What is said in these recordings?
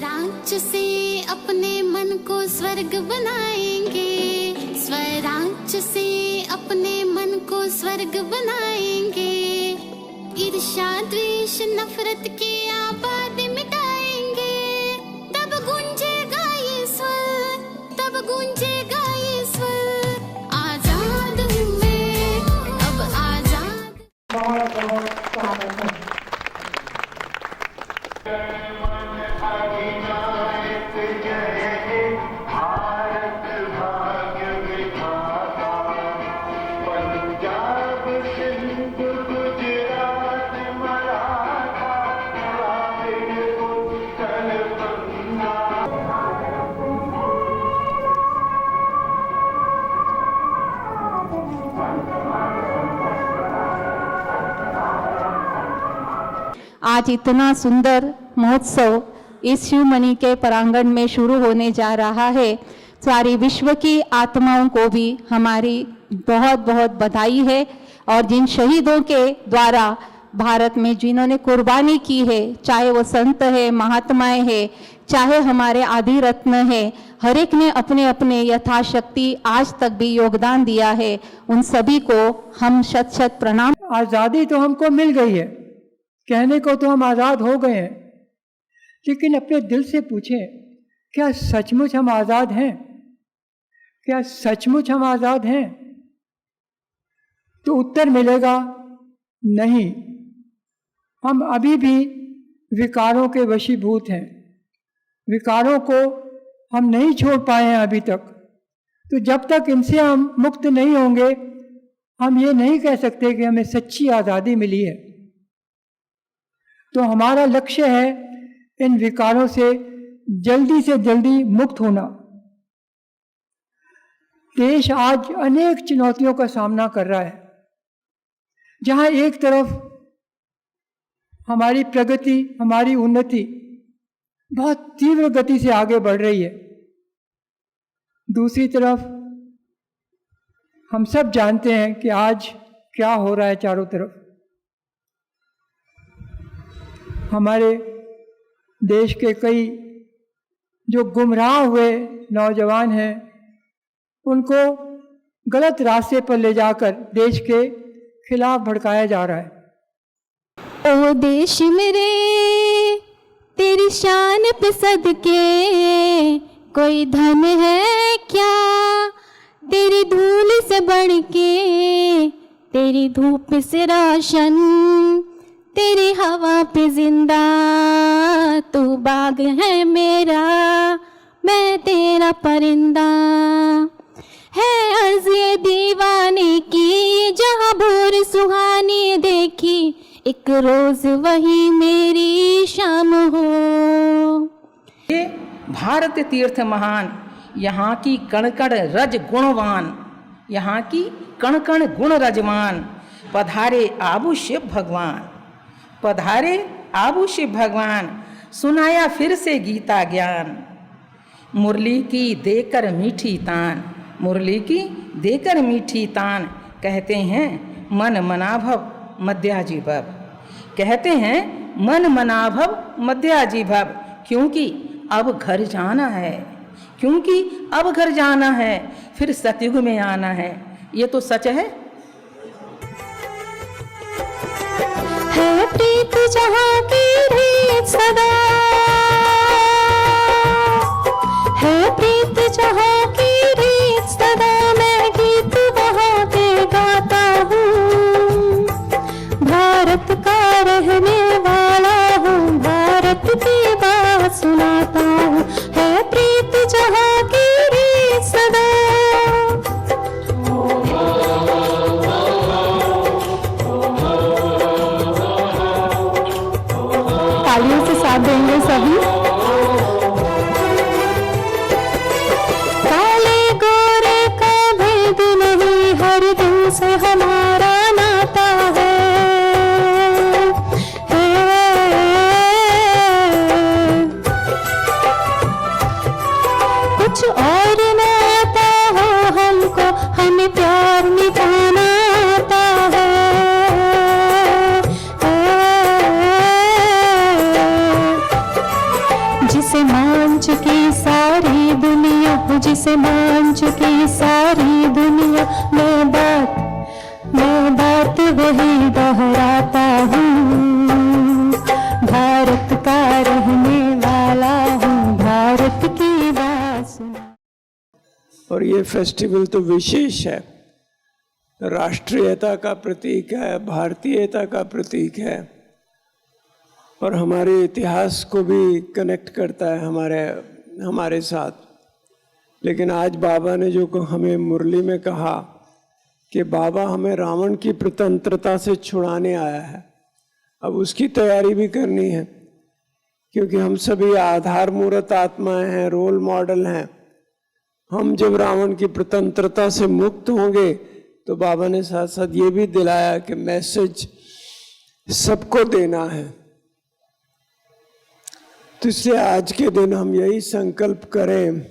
स्वराज से अपने मन को स्वर्ग बनाएंगे, स्वराज से अपने मन को स्वर्ग बनाएंगे। ईर्ष्या द्वेष नफरत के आबाद मिटाएंगे, तब गूंजेगा ये स्वर, तब गूंजेगा ये स्वर। आजाद हूँ मैं, अब आजाद। बहुत बहुत स्वागत है। आज इतना सुंदर महोत्सव इस शिवमणि के प्रांगण में शुरू होने जा रहा है। सारी विश्व की आत्माओं को भी हमारी बहुत बहुत बधाई है, और जिन शहीदों के द्वारा भारत में जिन्होंने कुर्बानी की है, चाहे वो संत है, महात्माएं हैं, चाहे हमारे आदि रत्न है, हर एक ने अपने अपने यथाशक्ति आज तक भी योगदान दिया है। उन सभी को हम शत शत प्रणाम। आज़ादी तो हमको मिल गई है, कहने को तो हम आज़ाद हो गए हैं, लेकिन अपने दिल से पूछें, क्या सचमुच हम आज़ाद हैं? क्या सचमुच हम आज़ाद हैं? तो उत्तर मिलेगा नहीं। हम अभी भी विकारों के वशीभूत हैं, विकारों को हम नहीं छोड़ पाए हैं अभी तक। तो जब तक इनसे हम मुक्त नहीं होंगे, हम ये नहीं कह सकते कि हमें सच्ची आज़ादी मिली है। तो हमारा लक्ष्य है इन विकारों से जल्दी मुक्त होना। देश आज अनेक चुनौतियों का सामना कर रहा है, जहां एक तरफ हमारी प्रगति, हमारी उन्नति बहुत तीव्र गति से आगे बढ़ रही है, दूसरी तरफ हम सब जानते हैं कि आज क्या हो रहा है चारों तरफ। हमारे देश के कई जो गुमराह हुए नौजवान हैं, उनको गलत रास्ते पर ले जाकर देश के खिलाफ भड़काया जा रहा है। ओ देश मेरे, तेरी शान पे सदके कोई धन है क्या, तेरी धूल से बढ़ के, तेरी धूप से रोशन, तेरी हवा पे जिंदा, तू बाग है मेरा, मैं तेरा परिंदा। है अर्ज़ ये दीवाने की, जहाँ भोर सुहानी देखी, एक रोज वही मेरी शाम हो। ये भारत तीर्थ महान, यहाँ की कण कण रज गुणवान, यहाँ की कण कण गुण रजवान, पधारे आबू शिव भगवान, पधारे आबू शिव भगवान, सुनाया फिर से गीता ज्ञान। मुरली की देकर मीठी तान, मुरली की देकर मीठी तान, कहते हैं मन मनाभव मध्याजीभव, कहते हैं मन मनाभव मध्याजीभव, क्योंकि अब घर जाना है, क्योंकि अब घर जाना है, फिर सतयुग में आना है। ये तो सच है। है प्रीत जहाँ की रीत सदा, है प्रीत जहाँ की रीत सदा, मैं गीत वहाँ के गाता हूँ। भारत का रहने वाला हूँ, भारत की बात सुनाता हूँ। है प्रीत जहाँ की रीत सदा। तालियों से साथ देंगे सभी। काले गोरे का भेद नहीं, हर दिन से हमारा नाता है। कुछ और ना आता हो हमको, हमें प्यार निभाना आता है। चुकी सारी दुनिया, जिसे मान चुकी सारी दुनिया। मैं बात वही दोहराता हूँ, भारत का रहने वाला हूँ, भारत की बात सुना। और ये फेस्टिवल तो विशेष है, राष्ट्रीयता का प्रतीक है, भारतीयता का प्रतीक है और हमारे इतिहास को भी कनेक्ट करता है हमारे साथ। लेकिन आज बाबा ने जो हमें मुरली में कहा कि बाबा हमें रावण की प्रतंत्रता से छुड़ाने आया है, अब उसकी तैयारी भी करनी है, क्योंकि हम सभी आधार मूर्त आत्माएं हैं, रोल मॉडल हैं। हम जब रावण की प्रतंत्रता से मुक्त होंगे तो बाबा ने साथ साथ ये भी दिलाया कि मैसेज सबको देना है। तो इसलिए आज के दिन हम यही संकल्प करें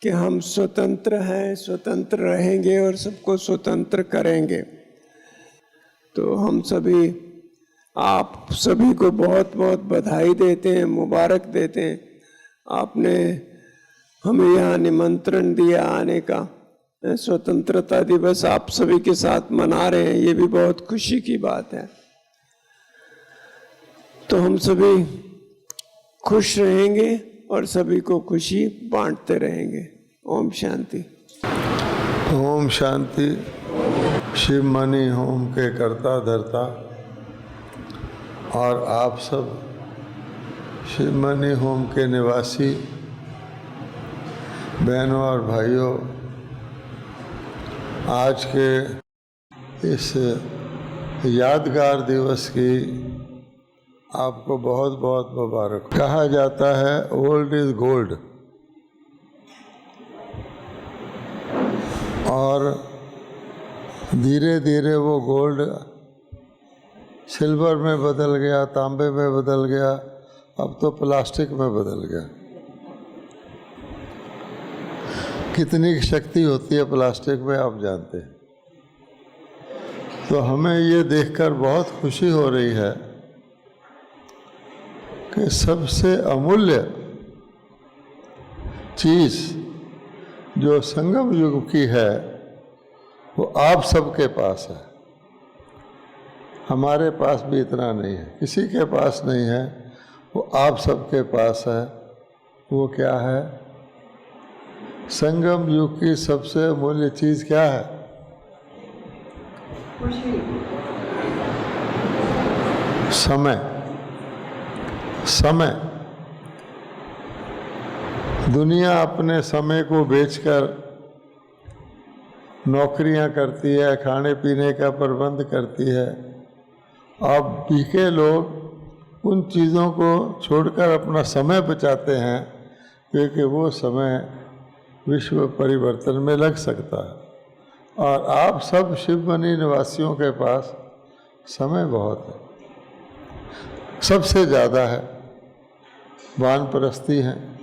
कि हम स्वतंत्र हैं, स्वतंत्र रहेंगे और सबको स्वतंत्र करेंगे। तो हम सभी, आप सभी को बहुत बहुत बधाई देते हैं, मुबारक देते हैं। आपने हमें यहाँ निमंत्रण दिया आने का, स्वतंत्रता दिवस आप सभी के साथ मना रहे हैं, ये भी बहुत खुशी की बात है। तो हम सभी खुश रहेंगे और सभी को खुशी बांटते रहेंगे। ओम शांति। ओम शांति। शिव मणि होम के कर्ता धर्ता और आप सब शिव मणि होम के निवासी बहनों और भाइयों, आज के इस यादगार दिवस की आपको बहुत बहुत मुबारक। कहा जाता है ओल्ड इज गोल्ड, और धीरे धीरे वो गोल्ड सिल्वर में बदल गया, तांबे में बदल गया, अब तो प्लास्टिक में बदल गया। कितनी शक्ति होती है प्लास्टिक में आप जानते हैं। तो हमें ये देखकर बहुत खुशी हो रही है कि सबसे अमूल्य चीज़ जो संगम युग की है वो आप सबके पास है। हमारे पास भी इतना नहीं है, किसी के पास नहीं है, वो आप सबके पास है। वो क्या है? संगम युग की सबसे अमूल्य चीज़ क्या है? समय। समय। दुनिया अपने समय को बेचकर नौकरियां करती है, खाने पीने का प्रबंध करती है। अब बीके लोग उन चीज़ों को छोड़कर अपना समय बचाते हैं, क्योंकि वो समय विश्व परिवर्तन में लग सकता है। और आप सब शिवमणि निवासियों के पास समय बहुत है, सबसे ज़्यादा है। वानप्रस्थी हैं,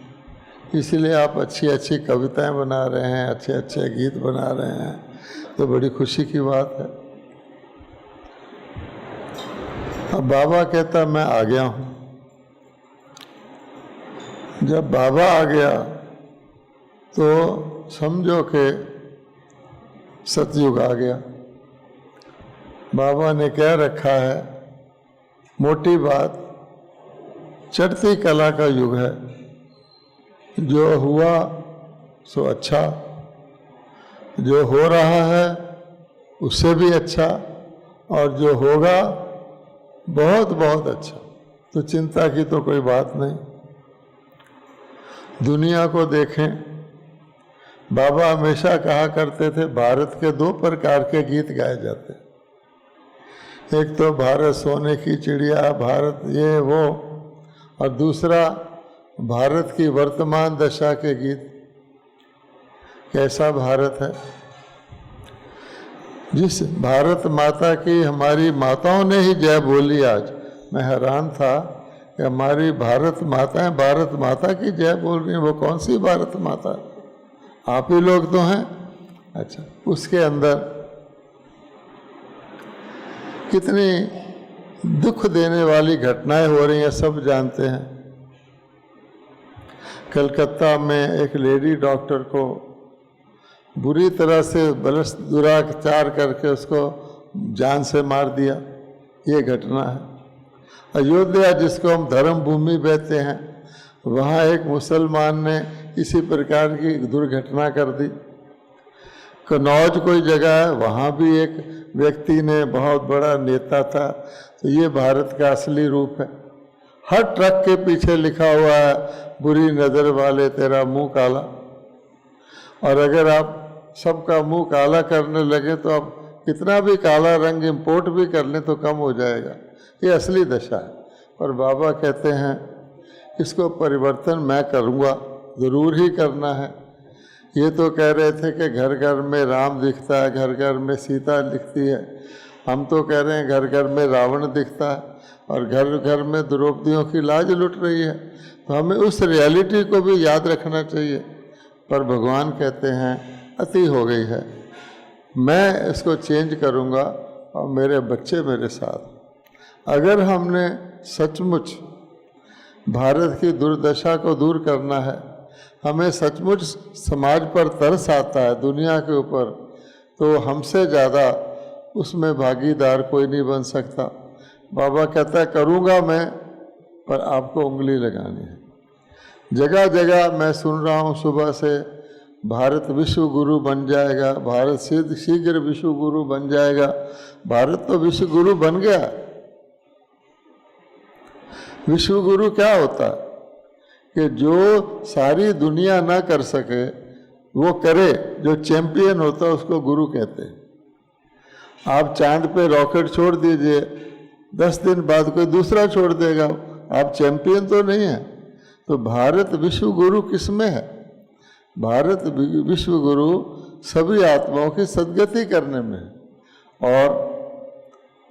इसलिए आप अच्छी अच्छी कविताएं बना रहे हैं, अच्छे अच्छे गीत बना रहे हैं, तो बड़ी खुशी की बात है। अब बाबा कहता मैं आ गया हूँ। जब बाबा आ गया तो समझो कि सतयुग आ गया। बाबा ने कह रखा है, मोटी बात, चढ़ती कला का युग है। जो हुआ सो अच्छा, जो हो रहा है उससे भी अच्छा, और जो होगा बहुत बहुत अच्छा। तो चिंता की तो कोई बात नहीं। दुनिया को देखें, बाबा हमेशा कहा करते थे भारत के 2 प्रकार के गीत गाए जाते। एक तो भारत सोने की चिड़िया, भारत ये वो, और दूसरा भारत की वर्तमान दशा के गीत। कैसा भारत है? जिस भारत माता की हमारी माताओं ने ही जय बोली। आज मैं हैरान था कि हमारी भारत माताएं भारत माता की जय बोल रही हैं। वो कौन सी भारत माता? आप ही लोग तो हैं। अच्छा, उसके अंदर कितनी दुख देने वाली घटनाएं हो रही हैं, सब जानते हैं। कलकत्ता में एक लेडी डॉक्टर को बुरी तरह से दुराचार करके उसको जान से मार दिया, ये घटना है। अयोध्या जिसको हम धर्म भूमि कहते हैं, वहाँ एक मुसलमान ने इसी प्रकार की दुर्घटना कर दी। कन्नौज कोई जगह है, वहाँ भी एक व्यक्ति ने, बहुत बड़ा नेता था, तो ये भारत का असली रूप है। हर ट्रक के पीछे लिखा हुआ है, बुरी नज़र वाले तेरा मुंह काला। और अगर आप सबका मुंह काला करने लगे तो आप कितना भी काला रंग इंपोर्ट भी कर लें तो कम हो जाएगा। ये असली दशा है। और बाबा कहते हैं इसको परिवर्तन मैं करूँगा, ज़रूर ही करना है। ये तो कह रहे थे कि घर घर में राम दिखता है, घर घर में सीता दिखती है। हम तो कह रहे हैं घर घर में रावण दिखता है और घर घर में द्रौपदियों की लाज लुट रही है। तो हमें उस रियलिटी को भी याद रखना चाहिए। पर भगवान कहते हैं अति हो गई है, मैं इसको चेंज करूँगा और मेरे बच्चे मेरे साथ। अगर हमने सचमुच भारत की दुर्दशा को दूर करना है, हमें सचमुच समाज पर तरस आता है दुनिया के ऊपर, तो हमसे ज़्यादा उसमें भागीदार कोई नहीं बन सकता। बाबा कहता है करूँगा मैं, पर आपको उंगली लगानी है। जगह जगह मैं सुन रहा हूँ सुबह से, भारत विश्व गुरु बन जाएगा, भारत शीघ्र विश्व गुरु बन जाएगा। भारत तो विश्व गुरु बन गया। विश्व गुरु क्या होता है कि जो सारी दुनिया ना कर सके वो करे, जो चैंपियन होता है उसको गुरु कहते हैं। आप चांद पे रॉकेट छोड़ दीजिए, 10 दिन बाद कोई दूसरा छोड़ देगा, आप चैंपियन तो नहीं है। तो भारत विश्व गुरु किस में है? भारत विश्व गुरु सभी आत्माओं की सद्गति करने में है। और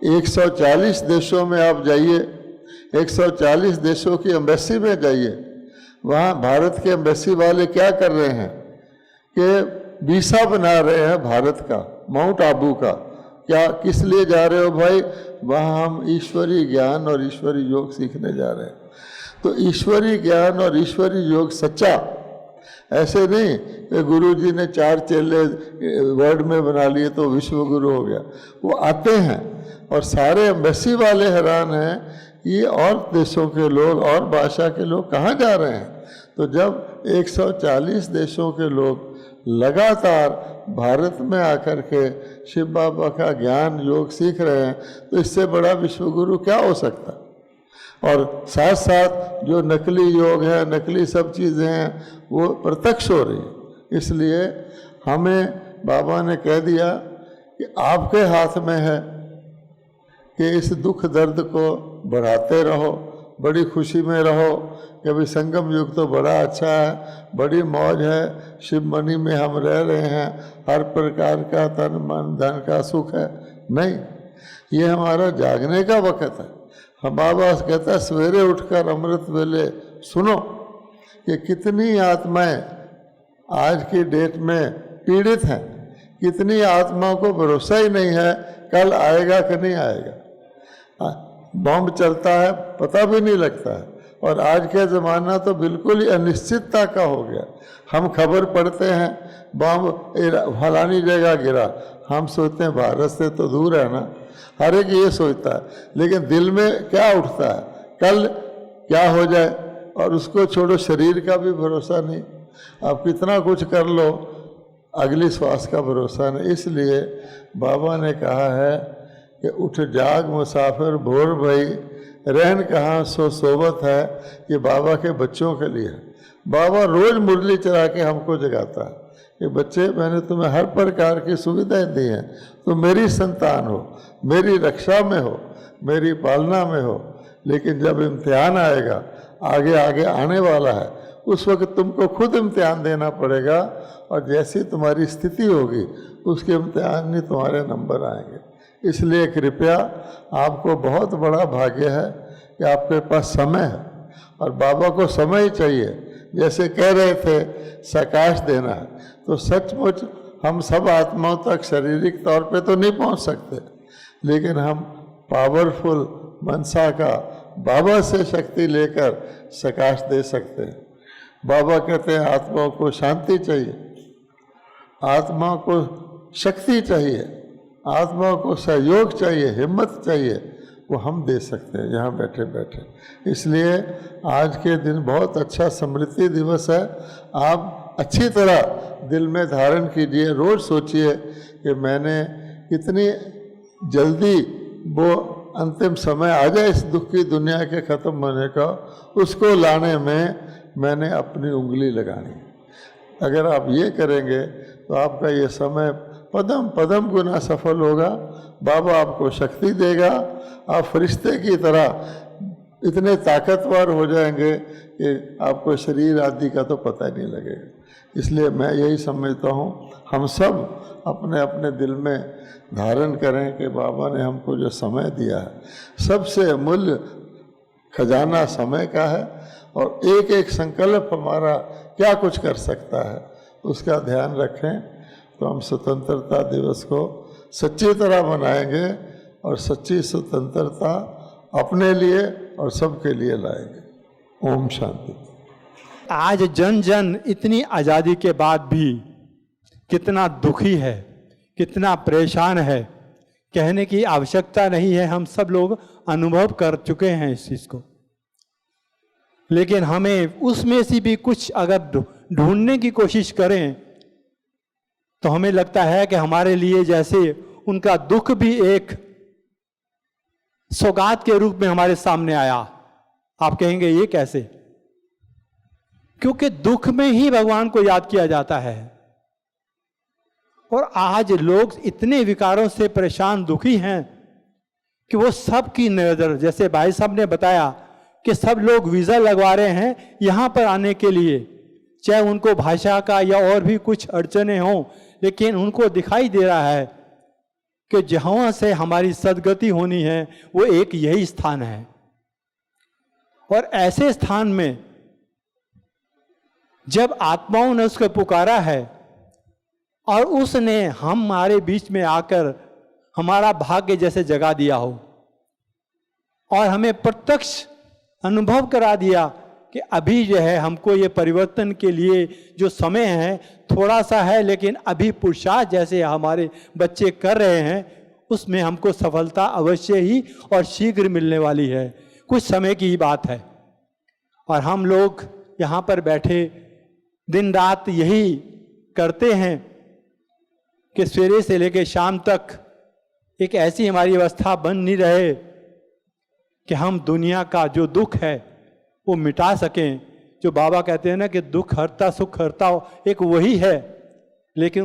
140 देशों में आप जाइए, 140 देशों की एम्बेसी में जाइए, वहाँ भारत के एम्बेसी वाले क्या कर रहे हैं कि वीसा बना रहे हैं भारत का, माउंट आबू का। क्या किस लिए जा रहे हो भाई? वहाँ हम ईश्वरीय ज्ञान और ईश्वरीय योग सीखने जा रहे हैं। तो ईश्वरीय ज्ञान और ईश्वरीय योग सच्चा, ऐसे नहीं कि गुरु जी ने 4 चेले वर्ड में बना लिए तो विश्व गुरु हो गया। वो आते हैं और सारे एम्बेसी वाले हैरान हैं, ये और देशों के लोग और भाषा के लोग कहाँ जा रहे हैं? तो जब 140 देशों के लोग लगातार भारत में आकर के शिव बाबा का ज्ञान योग सीख रहे हैं, तो इससे बड़ा विश्व गुरु क्या हो सकता है? और साथ साथ जो नकली योग है, नकली सब चीज़ें हैं, वो प्रत्यक्ष हो रही है। इसलिए हमें बाबा ने कह दिया कि आपके हाथ में है कि इस दुख दर्द को बढ़ाते रहो, बड़ी खुशी में रहो कि अभी संगम युग तो बड़ा अच्छा है, बड़ी मौज है, शिव मणि में हम रह रहे हैं, हर प्रकार का तन मन धन का सुख है। नहीं, ये हमारा जागने का वक़्त है। हम बाबा कहता है सवेरे उठकर अमृत वेले सुनो कि कितनी आत्माएं आज की डेट में पीड़ित हैं, कितनी आत्माओं को भरोसा ही नहीं है कल आएगा कि नहीं आएगा। बॉम्ब चलता है पता भी नहीं लगता है, और आज का ज़माना तो बिल्कुल ही अनिश्चितता का हो गया। हम खबर पढ़ते हैं बॉम्ब फलानी जगह गिरा, हम सोचते हैं भारत से तो दूर है ना, हर एक ये सोचता है, लेकिन दिल में क्या उठता है कल क्या हो जाए, और उसको छोड़ो शरीर का भी भरोसा नहीं। आप कितना कुछ कर लो, अगली श्वास का भरोसा नहीं। इसलिए बाबा ने कहा है कि उठ जाग मुसाफिर भोर भई, रहन कहाँ सो सोबत है। ये बाबा के बच्चों के लिए है। बाबा रोज़ मुरली चला के हमको जगाता है कि बच्चे मैंने तुम्हें हर प्रकार की सुविधाएं दी हैं, तुम मेरी संतान हो, मेरी रक्षा में हो, मेरी पालना में हो, लेकिन जब इम्तिहान आएगा, आगे आगे आने वाला है, उस वक्त तुमको खुद इम्तिहान देना पड़ेगा, और जैसी तुम्हारी स्थिति होगी उसके इम्तिहान में तुम्हारे नंबर आएंगे। इसलिए कृपया, आपको बहुत बड़ा भाग्य है कि आपके पास समय है, और बाबा को समय ही चाहिए। जैसे कह रहे थे सकाश देना है, तो सचमुच हम सब आत्माओं तक शारीरिक तौर पे तो नहीं पहुंच सकते, लेकिन हम पावरफुल मनसा का बाबा से शक्ति लेकर सकाश दे सकते हैं। बाबा कहते हैं आत्मा को शांति चाहिए, आत्मा को शक्ति चाहिए, आत्मा को सहयोग चाहिए, हिम्मत चाहिए, वो हम दे सकते हैं यहाँ बैठे बैठे। इसलिए आज के दिन बहुत अच्छा स्मृति दिवस है। आप अच्छी तरह दिल में धारण कीजिए, रोज़ सोचिए कि मैंने कितनी जल्दी वो अंतिम समय आ जाए इस दुख की दुनिया के ख़त्म होने का, उसको लाने में मैंने अपनी उंगली लगानी। अगर आप ये करेंगे तो आपका ये समय पदम पदम गुना सफल होगा। बाबा आपको शक्ति देगा, आप फरिश्ते की तरह इतने ताकतवर हो जाएंगे कि आपको शरीर आदि का तो पता ही नहीं लगेगा। इसलिए मैं यही समझता हूँ, हम सब अपने अपने दिल में धारण करें कि बाबा ने हमको जो समय दिया है, सबसे अमूल्य खजाना समय का है, और एक एक संकल्प हमारा क्या कुछ कर सकता है उसका ध्यान रखें, तो हम स्वतंत्रता दिवस को सच्ची तरह मनाएंगे और सच्ची स्वतंत्रता अपने लिए और सबके लिए लाएंगे। ओम शांति। आज जन जन इतनी आज़ादी के बाद भी कितना दुखी है, कितना परेशान है, कहने की आवश्यकता नहीं है। हम सब लोग अनुभव कर चुके हैं इस चीज़ को। लेकिन हमें उसमें से भी कुछ अगर ढूंढने की कोशिश करें तो हमें लगता है कि हमारे लिए जैसे उनका दुख भी एक सौगात के रूप में हमारे सामने आया। आप कहेंगे ये कैसे? क्योंकि दुख में ही भगवान को याद किया जाता है। और आज लोग इतने विकारों से परेशान दुखी हैं कि वो सब की नजर, जैसे भाई साहब ने बताया कि सब लोग वीज़ा लगवा रहे हैं यहाँ पर आने के लिए, चाहे उनको भाषा का या और भी कुछ अड़चने हों, लेकिन उनको दिखाई दे रहा है कि जहाँ से हमारी सदगति होनी है वो एक यही स्थान है। और ऐसे स्थान में जब आत्माओं ने उसको पुकारा है और उसने हमारे बीच में आकर हमारा भाग्य जैसे जगा दिया हो और हमें प्रत्यक्ष अनुभव करा दिया कि अभी जो है हमको ये परिवर्तन के लिए जो समय है थोड़ा सा है, लेकिन अभी पुरुषार्थ जैसे हमारे बच्चे कर रहे हैं उसमें हमको सफलता अवश्य ही और शीघ्र मिलने वाली है। कुछ समय की ही बात है। और हम लोग यहाँ पर बैठे दिन रात यही करते हैं कि सवेरे से लेकर शाम तक एक ऐसी हमारी अवस्था बन नहीं रहे कि हम दुनिया का जो दुख है वो मिटा सकें। जो बाबा कहते हैं ना कि दुख हरता सुख हरता, एक वही है, लेकिन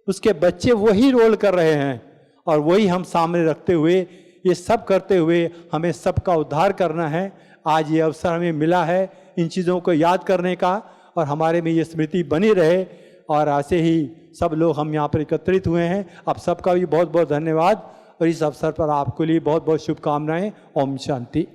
उसके बच्चे वही रोल कर रहे हैं और वही हम सामने रखते हुए ये सब करते हुए हमें सबका उद्धार करना है। आज ये अवसर हमें मिला है इन चीज़ों को याद करने का और हमारे में ये स्मृति बनी रहे। और ऐसे ही सब लोग हम यहाँ पर एकत्रित हुए हैं। आप सबका भी बहुत बहुत धन्यवाद और इस अवसर पर आपके लिए बहुत बहुत शुभकामनाएं। ओम शांति।